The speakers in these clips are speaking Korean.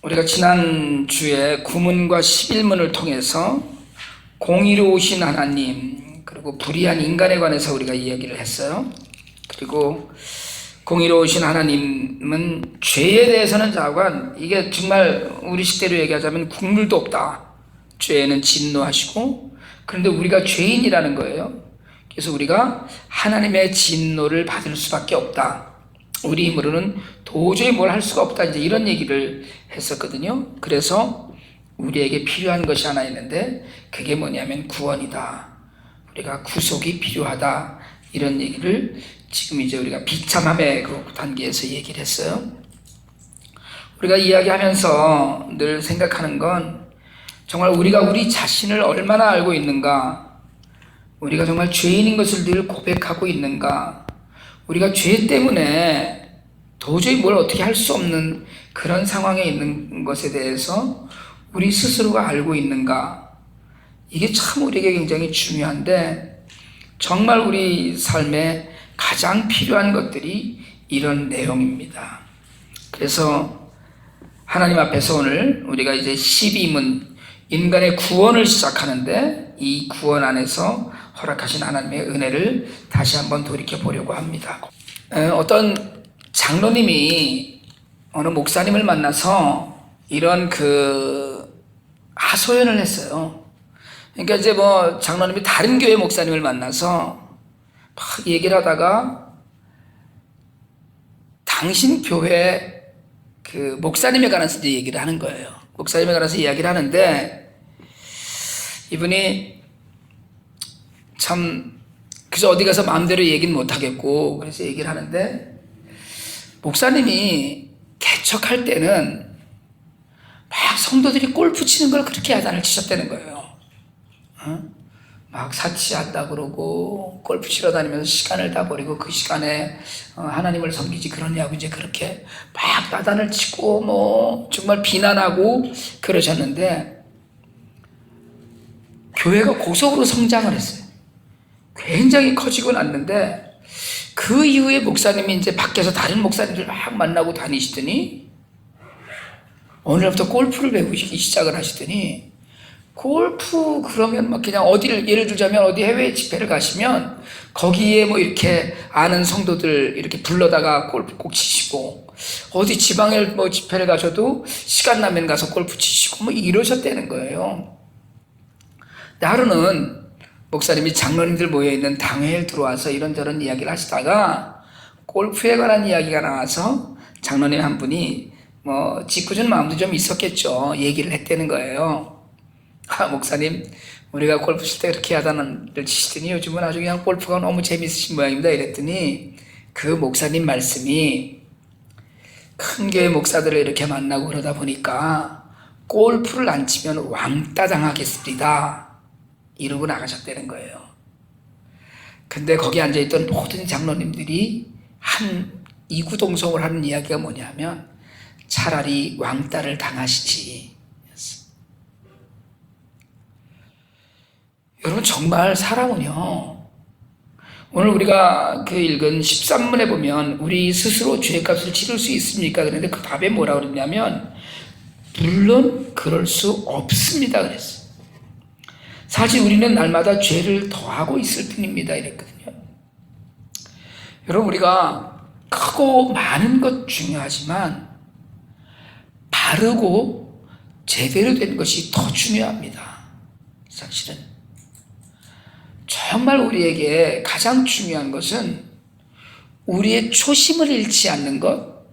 우리가 지난주에 구문과 11문을 통해서 공의로우신 하나님 그리고 불의한 인간에 관해서 우리가 이야기를 했어요. 그리고 공의로우신 하나님은 죄에 대해서는 자관, 이게 정말 우리 식대로 얘기하자면 국물도 없다. 죄에는 진노하시고, 그런데 우리가 죄인이라는 거예요. 그래서 우리가 하나님의 진노를 받을 수밖에 없다. 우리 힘으로는 도저히 뭘 할 수가 없다. 이제 이런 얘기를 했었거든요. 그래서 우리에게 필요한 것이 하나 있는데 그게 뭐냐면 구원이다. 우리가 구속이 필요하다. 이런 얘기를 지금 이제 우리가 비참함의 그 단계에서 얘기를 했어요. 우리가 이야기하면서 늘 생각하는 건 정말 우리가 우리 자신을 얼마나 알고 있는가, 우리가 정말 죄인인 것을 늘 고백하고 있는가, 우리가 죄 때문에 도저히 뭘 어떻게 할 수 없는 그런 상황에 있는 것에 대해서 우리 스스로가 알고 있는가, 이게 참 우리에게 굉장히 중요한데 정말 우리 삶에 가장 필요한 것들이 이런 내용입니다. 그래서 하나님 앞에서 오늘 우리가 이제 12문 인간의 구원을 시작하는데 이 구원 안에서 허락하신 하나님의 은혜를 다시 한번 돌이켜 보려고 합니다. 어떤 장로님이 어느 목사님을 만나서 이런 하소연을 했어요. 그러니까 이제 장로님이 다른 교회 목사님을 만나서 막 얘기를 하다가 당신 교회 목사님에 관해서 이제 얘기를 하는 거예요. 목사님에 관해서 이야기를 하는데 이분이 참 그래서 어디 가서 마음대로 얘기는 못 하겠고 그래서 얘기를 하는데 목사님이 개척할 때는 막 성도들이 골프 치는 걸 그렇게 야단을 치셨다는 거예요. 막 사치한다 그러고 골프 치러 다니면서 시간을 다 버리고 그 시간에 하나님을 섬기지 그러냐고 이제 그렇게 막 야단을 치고 정말 비난하고 그러셨는데 교회가 고속으로 성장을 했어요. 굉장히 커지고 났는데 그 이후에 목사님이 이제 밖에서 다른 목사님들 막 만나고 다니시더니 어느 날부터 골프를 배우기 시작을 하시더니 골프 그러면 막 그냥 어디를 예를 들자면 어디 해외 집회를 가시면 거기에 이렇게 아는 성도들 이렇게 불러다가 골프 꼭 치시고 어디 지방에 집회를 가셔도 시간 나면 가서 골프 치시고 이러셨다는 거예요. 하루는 목사님이 장로님들 모여있는 당회에 들어와서 이런저런 이야기를 하시다가 골프에 관한 이야기가 나와서 장로님 한 분이 짓궂은 마음도 좀 있었겠죠. 얘기를 했다는 거예요. 목사님, 우리가 골프 칠 때 그렇게 야단을 치시더니 요즘은 아주 그냥 골프가 너무 재밌으신 모양입니다. 이랬더니 그 목사님 말씀이 큰 교회 목사들을 이렇게 만나고 그러다 보니까 골프를 안 치면 왕따 당하겠습니다. 이러고 나가셨다는 거예요. 근데 거기 앉아있던 모든 장로님들이 한 이구동성을 하는 이야기가 뭐냐면 차라리 왕따를 당하시지. 여러분 정말 사람은요, 오늘 우리가 읽은 13문에 보면 우리 스스로 죄값을 치를 수 있습니까? 그런데 그 답에 뭐라고 그랬냐면 물론 그럴 수 없습니다 그랬어요. 사실 우리는 날마다 죄를 더하고 있을 뿐입니다 이랬거든요. 여러분 우리가 크고 많은 것 중요하지만 바르고 제대로 된 것이 더 중요합니다. 사실은 정말 우리에게 가장 중요한 것은 우리의 초심을 잃지 않는 것.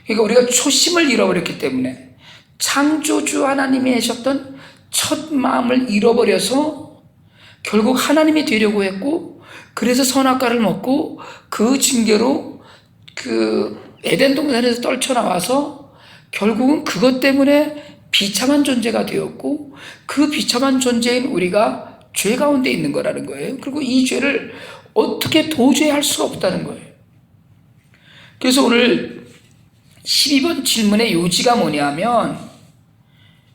그러니까 우리가 초심을 잃어버렸기 때문에 창조주 하나님이 하셨던 첫 마음을 잃어버려서 결국 하나님이 되려고 했고 그래서 선악과를 먹고 그 징계로 에덴 동산에서 떨쳐나와서 결국은 그것 때문에 비참한 존재가 되었고 그 비참한 존재인 우리가 죄 가운데 있는 거라는 거예요. 그리고 이 죄를 어떻게 도저히 할 수가 없다는 거예요. 그래서 오늘 12번 질문의 요지가 뭐냐면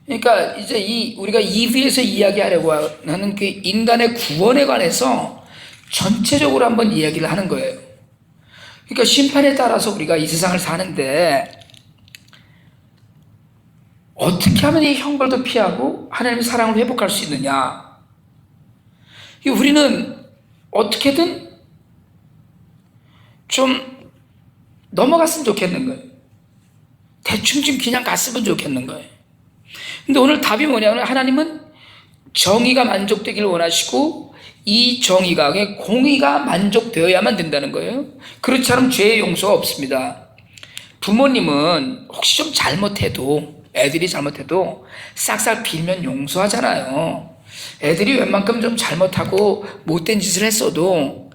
그러니까 이제 우리가 2부에서 이야기하려고 하는 그 인간의 구원에 관해서 전체적으로 한번 이야기를 하는 거예요. 그러니까 심판에 따라서 우리가 이 세상을 사는데 어떻게 하면 이 형벌도 피하고 하나님의 사랑을 회복할 수 있느냐? 우리는 어떻게든 좀 넘어갔으면 좋겠는 거예요. 대충 좀 그냥 갔으면 좋겠는 거예요. 근데 오늘 답이 뭐냐면 하나님은 정의가 만족되기를 원하시고 이 정의가, 공의가 만족되어야만 된다는 거예요. 그렇지 않으면 죄의 용서가 없습니다. 부모님은 혹시 좀 잘못해도, 애들이 잘못해도 싹싹 빌면 용서하잖아요. 애들이 웬만큼 좀 잘못하고 못된 짓을 했어도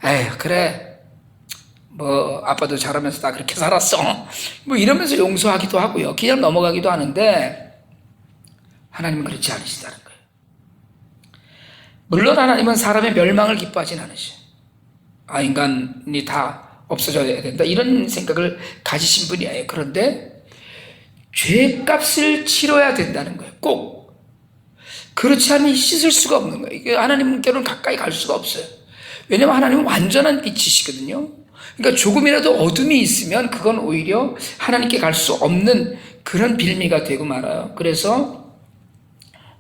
에휴 그래 뭐 아빠도 잘하면서 다 그렇게 살았어 뭐 이러면서 용서하기도 하고요. 그냥 넘어가기도 하는데 하나님은 그렇지 않으시다는 거예요. 물론 하나님은 사람의 멸망을 기뻐하진 않으셔. 인간이 다 없어져야 된다 이런 생각을 가지신 분이에요. 그런데 죄값을 치러야 된다는 거예요. 꼭. 그렇지 않으면 씻을 수가 없는 거예요. 이게 하나님께로는 가까이 갈 수가 없어요. 왜냐하면 하나님은 완전한 빛이시거든요. 그러니까 조금이라도 어둠이 있으면 그건 오히려 하나님께 갈 수 없는 그런 빌미가 되고 말아요. 그래서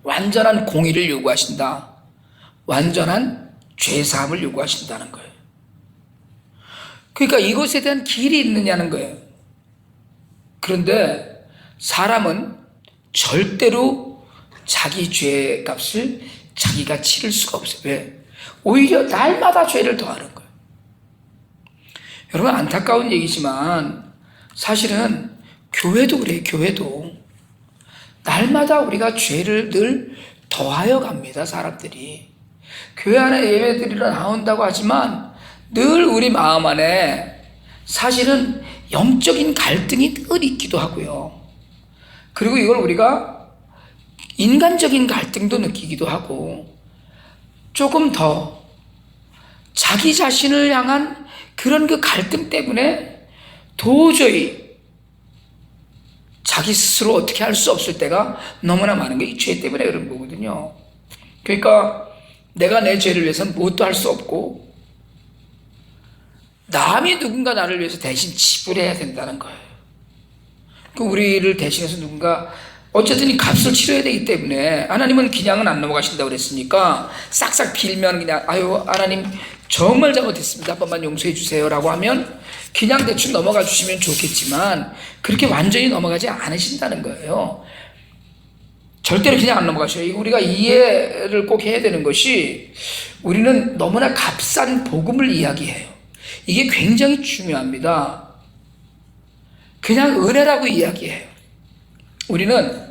완전한 공의를 요구하신다. 완전한 죄사함을 요구하신다는 거예요. 그러니까 이것에 대한 길이 있느냐는 거예요. 그런데 사람은 절대로 자기 죄의 값을 자기가 치를 수가 없어요. 왜? 오히려 날마다 죄를 더하는 거예요. 여러분 안타까운 얘기지만 사실은 교회도 그래요. 교회도 날마다 우리가 죄를 늘 더하여 갑니다. 사람들이 교회 안에 예배드리러 나온다고 하지만 늘 우리 마음 안에 사실은 영적인 갈등이 늘 있기도 하고요. 그리고 이걸 우리가 인간적인 갈등도 느끼기도 하고 조금 더 자기 자신을 향한 그런 그 갈등 때문에 도저히 자기 스스로 어떻게 할 수 없을 때가 너무나 많은 게 이 죄 때문에 그런 거거든요. 그러니까 내가 내 죄를 위해서는 무엇도 할 수 없고 남이 누군가 나를 위해서 대신 지불해야 된다는 거예요. 우리를 대신해서 누군가 어쨌든 이 값을 치러야 되기 때문에 하나님은 그냥은 안 넘어가신다고 그랬으니까 싹싹 빌면 그냥 아유 하나님 정말 잘못했습니다. 한 번만 용서해 주세요 라고 하면 그냥 대충 넘어가 주시면 좋겠지만 그렇게 완전히 넘어가지 않으신다는 거예요. 절대로 그냥 안 넘어가셔요. 우리가 이해를 꼭 해야 되는 것이 우리는 너무나 값싼 복음을 이야기해요. 이게 굉장히 중요합니다. 그냥 은혜라고 이야기해요. 우리는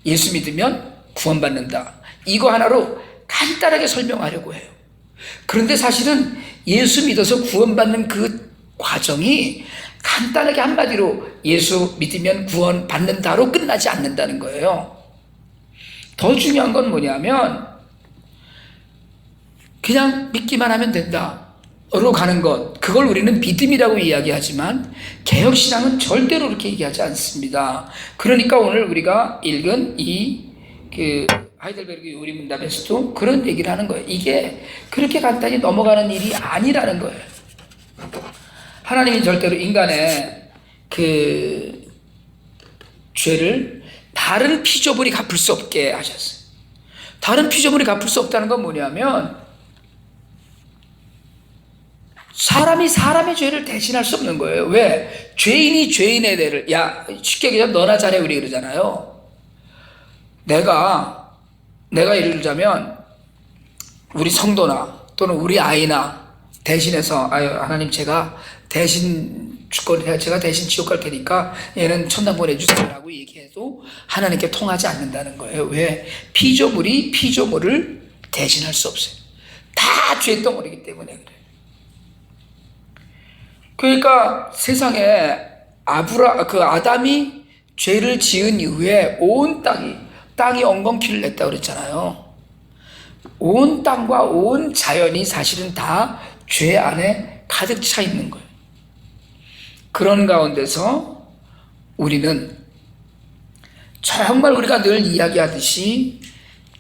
예수 믿으면 구원받는다. 이거 하나로 간단하게 설명하려고 해요. 그런데 사실은 예수 믿어서 구원받는 그 과정이 간단하게 한마디로 예수 믿으면 구원받는다로 끝나지 않는다는 거예요. 더 중요한 건 뭐냐면 그냥 믿기만 하면 된다. 로 가는 것, 그걸 우리는 믿음이라고 이야기하지만 개혁신앙은 절대로 그렇게 얘기하지 않습니다. 그러니까 오늘 우리가 읽은 하이델베르그 요리문답에서도 그런 얘기를 하는 거예요. 이게 그렇게 간단히 넘어가는 일이 아니라는 거예요. 하나님이 절대로 인간의 그 죄를 다른 피조물이 갚을 수 없게 하셨어요. 다른 피조물이 갚을 수 없다는 건 뭐냐면 사람이 사람의 죄를 대신할 수 없는 거예요. 왜? 죄인이 죄인의 죄를 쉽게 얘기하면 너나 잘해 우리 그러잖아요. 내가 예를 들자면 우리 성도나 또는 우리 아이나 대신해서 하나님 제가 대신 제가 대신 지옥 갈 테니까 얘는 천당 보내주세요라고 얘기해도 하나님께 통하지 않는다는 거예요. 왜? 피조물이 피조물을 대신할 수 없어요. 다 죄덩어리이기 때문에 그래요. 그러니까 세상에 아담이 죄를 지은 이후에 온 땅이 엉겅퀴를 냈다고 그랬잖아요. 온 땅과 온 자연이 사실은 다 죄 안에 가득 차 있는 거예요. 그런 가운데서 우리는 정말 우리가 늘 이야기하듯이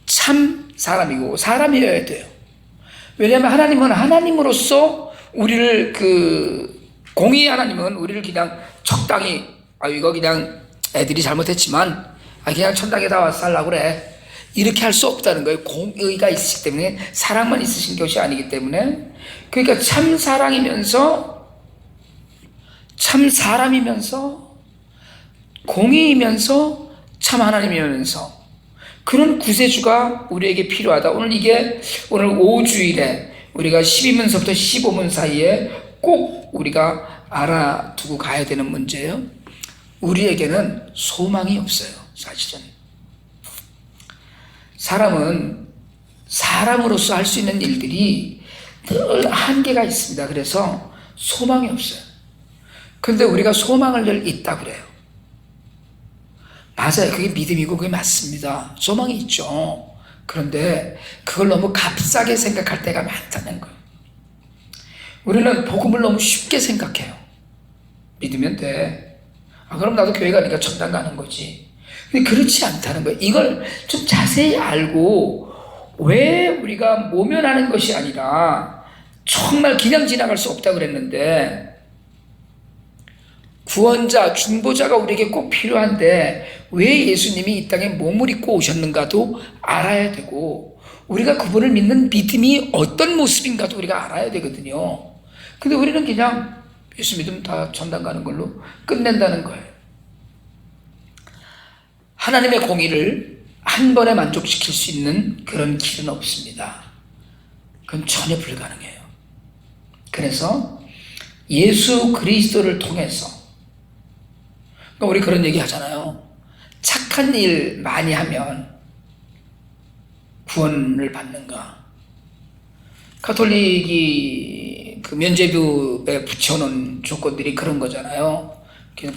참 사람이고 사람이어야 돼요. 왜냐하면 하나님은 하나님으로서 우리를 공의의 하나님은 우리를 그냥 적당히 이거 그냥 애들이 잘못했지만 그냥 천당에 다 와서 살라고 그래. 이렇게 할 수 없다는 거예요. 공의가 있으시기 때문에, 사랑만 있으신 것이 아니기 때문에. 그러니까 참 사랑이면서, 참 사람이면서, 공의이면서, 참 하나님이면서 그런 구세주가 우리에게 필요하다. 오늘 5주일에 우리가 12문서부터 15문 사이에 꼭 우리가 알아두고 가야 되는 문제예요. 우리에게는 소망이 없어요. 사실은 사람은 사람으로서 할 수 있는 일들이 늘 한계가 있습니다. 그래서 소망이 없어요. 그런데 우리가 소망을 늘 있다 그래요. 맞아요. 그게 믿음이고 그게 맞습니다. 소망이 있죠. 그런데 그걸 너무 값싸게 생각할 때가 많다는 거예요. 우리는 복음을 너무 쉽게 생각해요. 믿으면 돼. 그럼 나도 교회 가니까 천당 가는 거지. 근데 그렇지 않다는 거예요. 이걸 좀 자세히 알고, 왜 우리가 모면하는 것이 아니라 정말 그냥 지나갈 수 없다고 그랬는데, 구원자, 중보자가 우리에게 꼭 필요한데 왜 예수님이 이 땅에 몸을 입고 오셨는가도 알아야 되고, 우리가 그분을 믿는 믿음이 어떤 모습인가도 우리가 알아야 되거든요. 근데 우리는 그냥 예수 믿으면 다 천당 가는 걸로 끝낸다는 거예요. 하나님의 공의를 한 번에 만족시킬 수 있는 그런 길은 없습니다. 그건 전혀 불가능해요. 그래서 예수 그리스도를 통해서, 우리 그런 얘기 하잖아요. 착한 일 많이 하면 구원을 받는가? 가톨릭이 그 면죄부에 붙여놓은 조건들이 그런 거잖아요.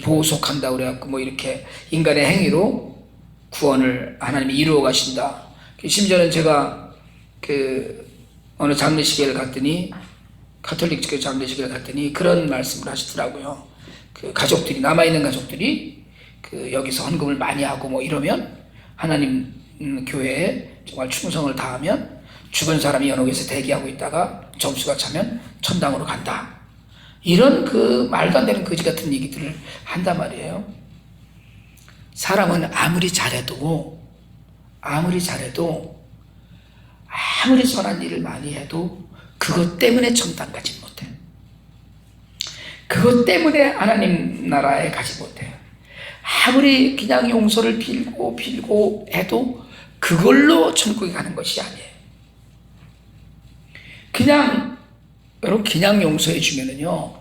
보속한다고 그래갖고 뭐 이렇게 인간의 행위로 구원을 하나님이 이루어 가신다. 심지어는 제가 그 어느 장례식을 갔더니, 가톨릭 장례식을 갔더니 그런 말씀을 하시더라고요. 그 가족들이, 남아있는 가족들이 그 여기서 헌금을 많이 하고 뭐 이러면, 하나님 교회에 정말 충성을 다하면 주변 사람이 연옥에서 대기하고 있다가 점수가 차면 천당으로 간다. 이런 그 말도 안 되는 거지 같은 얘기들을 한단 말이에요. 사람은 아무리 잘해도 아무리 선한 일을 많이 해도 그것 때문에 천당 가지 못해. 그것 때문에 하나님 나라에 가지 못해요. 아무리 그냥 용서를 빌고 해도 그걸로 천국에 가는 것이 아니에요. 여러분 그냥 용서해 주면은요,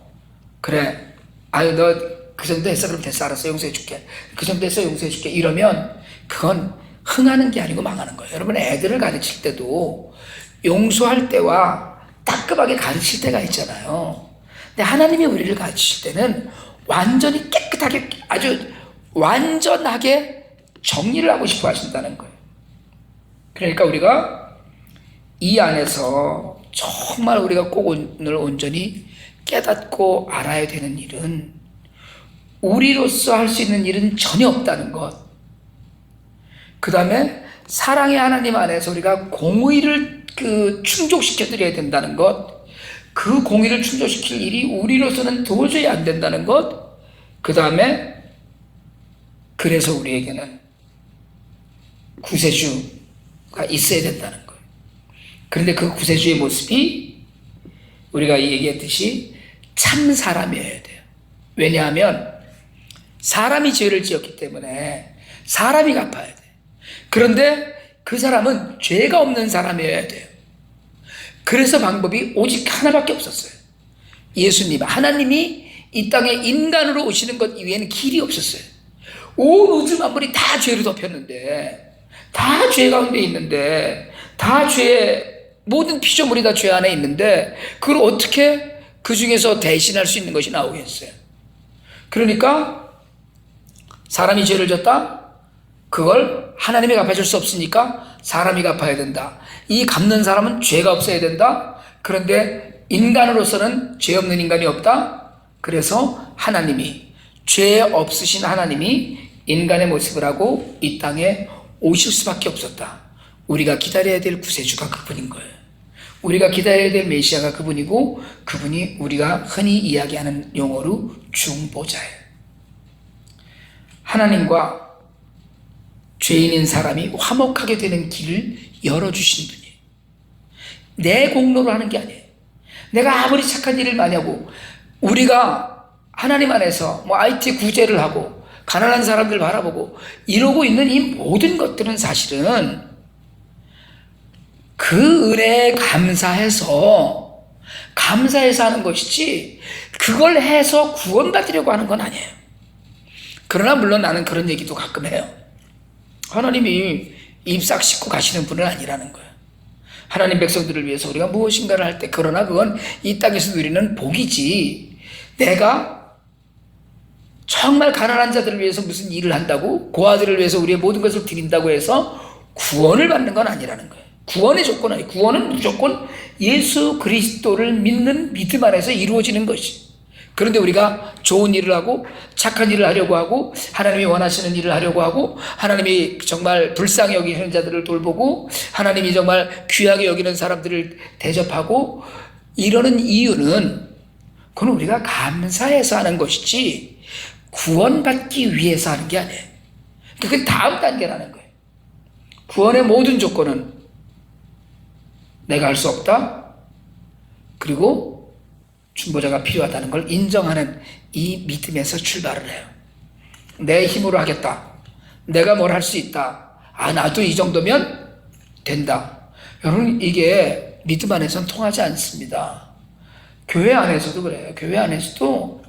그래, 너 그 정도 했어, 그럼 됐어, 알았어, 용서해 줄게. 그 정도 했어, 용서해 줄게. 이러면 그건 흥하는 게 아니고 망하는 거예요. 여러분, 애들을 가르칠 때도 용서할 때와 따끔하게 가르칠 때가 있잖아요. 근데 하나님이 우리를 가르치실 때는 완전히 깨끗하게, 아주 완전하게 정리를 하고 싶어 하신다는 거예요. 그러니까 우리가 이 안에서 정말 우리가 꼭 오늘 온전히 깨닫고 알아야 되는 일은, 우리로서 할 수 있는 일은 전혀 없다는 것. 그 다음에 사랑의 하나님 안에서 우리가 공의를 충족시켜 드려야 된다는 것. 그 공의를 충족시킬 일이 우리로서는 도저히 안 된다는 것. 그 다음에 그래서 우리에게는 구세주가 있어야 된다는 거예요. 그런데 그 구세주의 모습이 우리가 얘기했듯이 참 사람이어야 돼요. 왜냐하면 사람이 죄를 지었기 때문에 사람이 갚아야 돼요. 그런데 그 사람은 죄가 없는 사람이어야 돼요. 그래서 방법이 오직 하나밖에 없었어요. 예수님, 하나님이 이 땅에 인간으로 오시는 것 이외에는 길이 없었어요. 온 우주 만물이 다 죄를 덮였는데, 다 죄 가운데 있는데, 다 죄, 모든 피조물이 다 죄 안에 있는데, 그걸 어떻게 그 중에서 대신할 수 있는 것이 나오겠어요? 그러니까 사람이 죄를 졌다? 그걸 하나님이 갚아줄 수 없으니까 사람이 갚아야 된다. 이 갚는 사람은 죄가 없어야 된다. 그런데 인간으로서는 죄 없는 인간이 없다. 그래서 하나님이, 죄 없으신 하나님이 인간의 모습을 하고 이 땅에 오실 수밖에 없었다. 우리가 기다려야 될 구세주가 그분인 거예요. 우리가 기다려야 될 메시아가 그분이고, 그분이 우리가 흔히 이야기하는 용어로 중보자예요. 하나님과 죄인인 사람이 화목하게 되는 길을 열어주신 분이에요. 내 공로로 하는 게 아니에요. 내가 아무리 착한 일을 많이 하고 우리가 하나님 안에서 IT 구제를 하고 가난한 사람들 바라보고 이러고 있는 이 모든 것들은 사실은 그 은혜에 감사해서 하는 것이지 그걸 해서 구원받으려고 하는 건 아니에요. 그러나 물론 나는 그런 얘기도 가끔 해요. 하나님이 입싹 씻고 가시는 분은 아니라는 거예요. 하나님 백성들을 위해서 우리가 무엇인가를 할 때 그러나 그건 이 땅에서 누리는 복이지 내가 정말 가난한 자들을 위해서 무슨 일을 한다고 고아들을 위해서 우리의 모든 것을 드린다고 해서 구원을 받는 건 아니라는 거예요. 구원의 조건은 아니에요. 구원은 무조건 예수 그리스도를 믿는 믿음 안에서 이루어지는 것이. 그런데 우리가 좋은 일을 하고 착한 일을 하려고 하고 하나님이 원하시는 일을 하려고 하고 하나님이 정말 불쌍히 여기는 자들을 돌보고 하나님이 정말 귀하게 여기는 사람들을 대접하고 이러는 이유는 그건 우리가 감사해서 하는 것이지 구원받기 위해서 하는 게 아니에요. 그게 다음 단계라는 거예요. 구원의 모든 조건은 내가 할 수 없다. 그리고 중보자가 필요하다는 걸 인정하는 이 믿음에서 출발을 해요. 내 힘으로 하겠다. 내가 뭘 할 수 있다. 나도 이 정도면 된다. 여러분 이게 믿음 안에서는 통하지 않습니다. 교회 안에서도 그래요. 교회 안에서도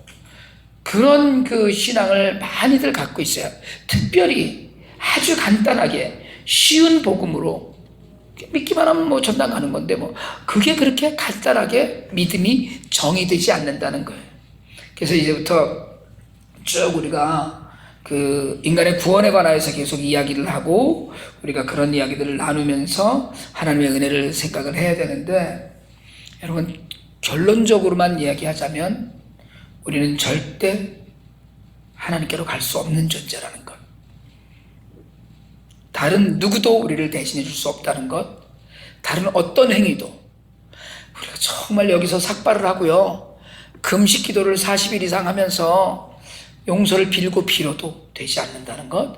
그런 그 신앙을 많이들 갖고 있어요. 특별히 아주 간단하게 쉬운 복음으로 믿기만 하면 전당 가는 건데 그게 그렇게 간단하게 믿음이 정의되지 않는다는 거예요. 그래서 이제부터 쭉 우리가 그 인간의 구원에 관하여서 계속 이야기를 하고 우리가 그런 이야기들을 나누면서 하나님의 은혜를 생각을 해야 되는데 여러분 결론적으로만 이야기하자면 우리는 절대 하나님께로 갈 수 없는 존재라는 것. 다른 누구도 우리를 대신해 줄 수 없다는 것. 다른 어떤 행위도 우리가 정말 여기서 삭발을 하고요. 금식 기도를 40일 이상 하면서 용서를 빌고 빌어도 되지 않는다는 것.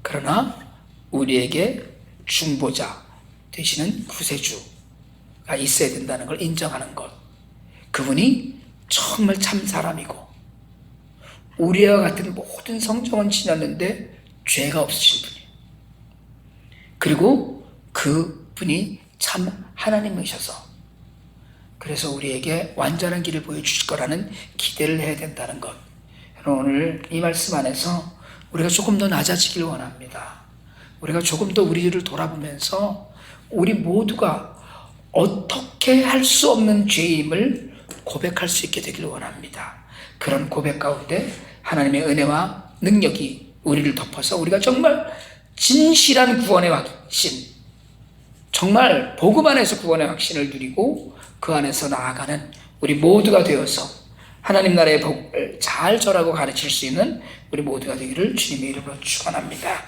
그러나 우리에게 중보자 되시는 구세주가 있어야 된다는 걸 인정하는 것. 그분이 정말 참 사람이고 우리와 같은 모든 성정은 지났는데 죄가 없으신 분이에요. 그리고 그분이 참 하나님이셔서 그래서 우리에게 완전한 길을 보여주실 거라는 기대를 해야 된다는 것. 오늘 이 말씀 안에서 우리가 조금 더 낮아지길 원합니다. 우리가 조금 더 우리를 돌아보면서 우리 모두가 어떻게 할 수 없는 죄임을 고백할 수 있게 되길 원합니다. 그런 고백 가운데 하나님의 은혜와 능력이 우리를 덮어서 우리가 정말 진실한 구원의 확신, 정말 복음 안에서 구원의 확신을 누리고 그 안에서 나아가는 우리 모두가 되어서 하나님 나라의 복을 잘 전하고 가르칠 수 있는 우리 모두가 되기를 주님의 이름으로 축원합니다.